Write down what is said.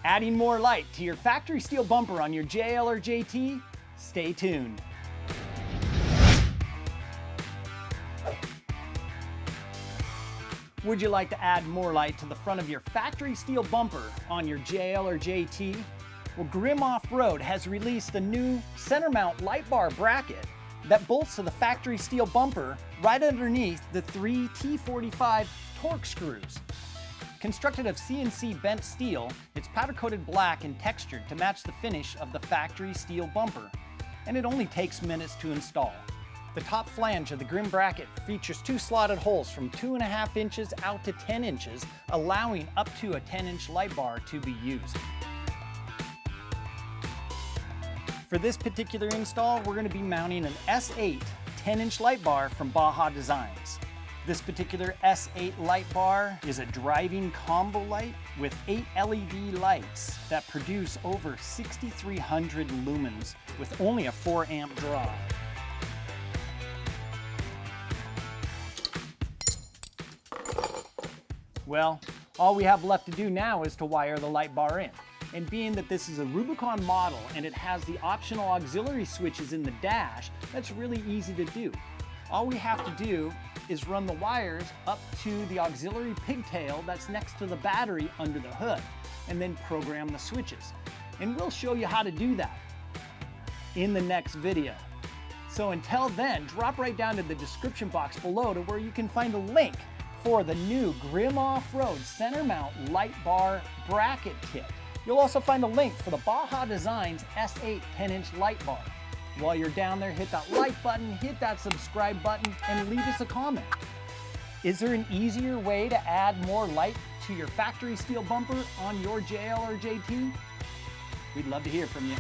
Adding more light to your factory steel bumper on your JL or JT? Stay tuned. Would you like to add more light to the front of your factory steel bumper on your JL or JT? Well, Grimm Offroad has released a new center mount light bar bracket that bolts to the factory steel bumper right underneath the 3 T45 torque screws. Constructed of CNC bent steel, it's powder-coated black and textured to match the finish of the factory steel bumper, and it only takes minutes to install. The top flange of the Grimm bracket features 2 slotted holes from 2.5 inches out to 10 inches, allowing up to a 10-inch light bar to be used. For this particular install, we're going to be mounting an S8 10-inch light bar from Baja Designs. This particular S8 light bar is a driving combo light with 8 LED lights that produce over 6,300 lumens with only a 4 amp draw. Well, all we have left to do now is to wire the light bar in. And being that this is a Rubicon model and it has the optional auxiliary switches in the dash, that's really easy to do. All we have to do is run the wires up to the auxiliary pigtail that's next to the battery under the hood, and then program the switches. And we'll show you how to do that in the next video. So until then, drop right down to the description box below to where you can find a link for the new Grimm Offroad center mount light bar bracket kit. You'll also find a link for the Baja Designs S8 10-inch light bar. While you're down there, hit that like button, hit that subscribe button, and leave us a comment. Is there an easier way to add more light to your factory steel bumper on your JL or JT? We'd love to hear from you.